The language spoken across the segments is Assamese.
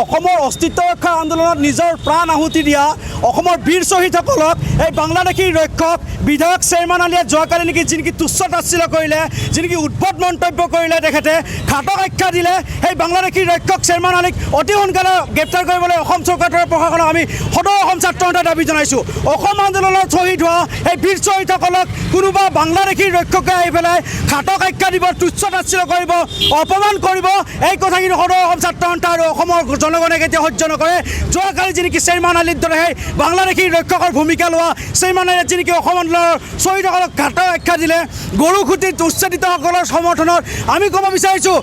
অসমৰ অস্তিত্ব ৰক্ষা আন্দোলনত নিজৰ প্ৰাণ আহুতি দিয়া অসমৰ বীৰ শ্বহীদসকলক এই বাংলাদেশী ৰক্ষক বিধায়ক শ্বেৰমান আলীয়ে যোৱাকালি নেকি যি নেকি তুচ্ছ তাচ্ছিল্য কৰিলে, যি নেকি উদ্ভট মন্তব্য কৰিলে, তেখেতে ঘাতক আখ্যা দিলে। সেই বাংলাদেশী ৰক্ষক শ্বেৰমান আলীক অতি সোনকালে গ্ৰেপ্তাৰ কৰিবলৈ অসম চৰকাৰৰ প্ৰশাসনক আমি সদৌ অসম ছাত্ৰ সন্থাই দাবী জনাইছোঁ। অসম আন্দোলনত শ্বহীদ হোৱা এই বীৰ শ্বহীদসকলক কোনোবা বাংলাদেশী ৰক্ষকে আহি পেলাই ঘাতক আখ্যা দিব, তুচ্ছ তাচ্ছিল্য কৰিব, অপমান কৰিব, এই কথা কিন্তু সদৌ অসম ছাত্ৰ সন্থা আৰু অসমৰ জনগণে কেতিয়াও সহ্য নকৰে। যোৱাকালি যি নেকি শ্বেৰমান আলীৰ দৰে সেই বাংলাদেশী ৰক্ষকৰ ভূমিকা লোৱা শ্বেৰমান আলীয়ে যি নেকি অসম আন্দোলনৰ শ্বহীদসকলক ঘাতক আখ্যা দিলে, গৰু খুটিত উচ্ছেদিতসকলৰ সমৰ্থনত আমি ক'ব বিচাৰিছোঁ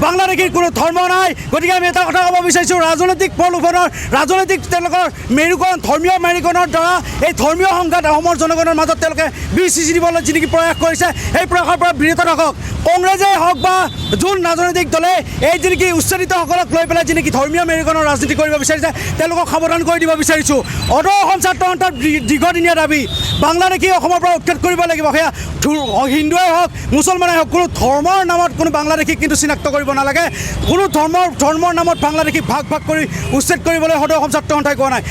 বাংলাদেশীৰ কোনো ধৰ্ম নাই। গতিকে আমি এটা কথা ক'ব বিচাৰিছোঁ, ৰাজনৈতিক প্ৰলোভনৰ, ৰাজনৈতিক তেওঁলোকৰ মেৰুকৰণ, ধৰ্মীয় মেৰুকৰণৰ দ্বাৰা এই ধৰ্মীয় সংঘাত অসমৰ জনগণৰ মাজত তেওঁলোকে বিচৃষ্টি দিবলৈ যি নেকি প্ৰয়াস কৰিছে, সেই প্ৰয়াসৰ পৰা বিৰত থাকক। কংগ্ৰেছেই হওক বা যোন ৰাজনৈতিক দলে এই যি নেকি উচ্ছেদিতসকলক লৈ পেলাই যি নেকি ধৰ্মীয় মেৰুকৰণৰ ৰাজনীতি কৰিব বিচাৰিছে, তেওঁলোকক সাৱধান কৰি দিব বিচাৰিছোঁ। সদৌ অসম ছাত্ৰ সন্থাৰ দীৰ্ঘদিনীয়া দাবী, বাংলাদেশী অসমৰ পৰা উৎখাত কৰিব লাগিব। সেয়া হিন্দুৱে হওক, মুছলমানেই হওক, কোনো ধৰ্মৰ নামত কোনো বাংলাদেশীক কিন্তু চিনাক্ত কৰিব নালাগে। কোনো ধৰ্মৰ নামত বাংলাদেশীক ভাগ কৰি উচ্ছেদ কৰিবলৈ সদৌ অসম ছাত্ৰ সন্থাই কোৱা নাই।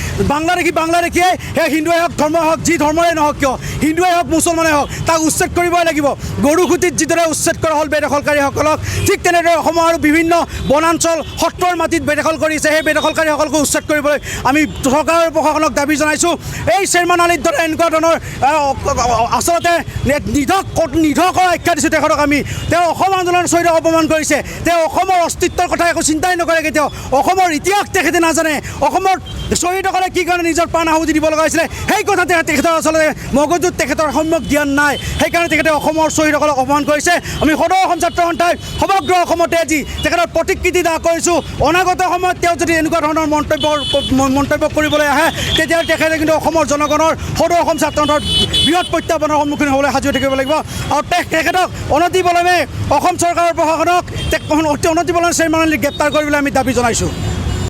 বাংলাদেশীয়ে সেই হিন্দুৱে হওক, ধৰ্ম হওক, যি ধৰ্মৰে নহওক কিয়, হিন্দুৱে হওক, মুছলমানেই হওক, তাক উচ্ছেদ কৰিবই লাগিব। গৰু খুটিত যিদৰে উচ্ছেদ কৰা হ'ল বেদখলকাৰীসকলক, ঠিক তেনেদৰে অসমৰ আৰু বিভিন্ন বনাঞ্চল সত্ৰৰ মাটিত বেদখল কৰিছে, সেই বেদখলকাৰীসকলক উচ্ছেদ কৰিবলৈ আমি চৰকাৰৰ প্ৰশাসনক দাবী জনাইছোঁ। এই শ্বেৰমান আলীৰ দৰে এনেকুৱা ধৰণৰ আচলতে নিধকৰ আখ্যা দিছোঁ তেখেতক আমি। তেওঁ অসম আন্দোলনৰ শ্বহীদক অপমান কৰিছে, তেওঁ অসমৰ অস্তিত্বৰ কথা একো চিন্তাই নকৰে কেতিয়াও। অসমৰ ইতিহাস তেখেতে নাজানে, অসমৰ শ্বহীদসকলে কি কাৰণে নিজৰ প্ৰাণ আহুতি দিব লগা হৈছিলে সেই কথা তেখেতৰ আচলতে মগজুত তেখেতৰ সম্যক জ্ঞান নাই। সেইকাৰণে তেখেতে অসমৰ শ্বহীদসকলক অপমান কৰিছে। আমি সদৌ অসম ছাত্ৰ সন্থাই সমগ্ৰ অসমতে আজি তেখেতৰ প্ৰতিকৃতি দাহ কৰিছোঁ। অনাগত সময়ত তেওঁ যদি এনেকুৱা ধৰণৰ মন্তব্য কৰিবলৈ আহে, তেতিয়াহ'লে তেখেতে কিন্তু অসমৰ জনগণৰ সদৌ অসম ছাত্ৰ সন্থাৰ বৃহৎ প্ৰত্যাহ্বানৰ সন্মুখীন হ'বলৈ সাজু থাকিব লাগিব। আৰু তেখেতক অনতিপলমে অসম চৰকাৰৰ প্ৰশাসনক অনতিপলমে শ্বেৰমান আলীক গ্ৰেপ্তাৰ কৰিবলৈ আমি দাবী জনাইছোঁ।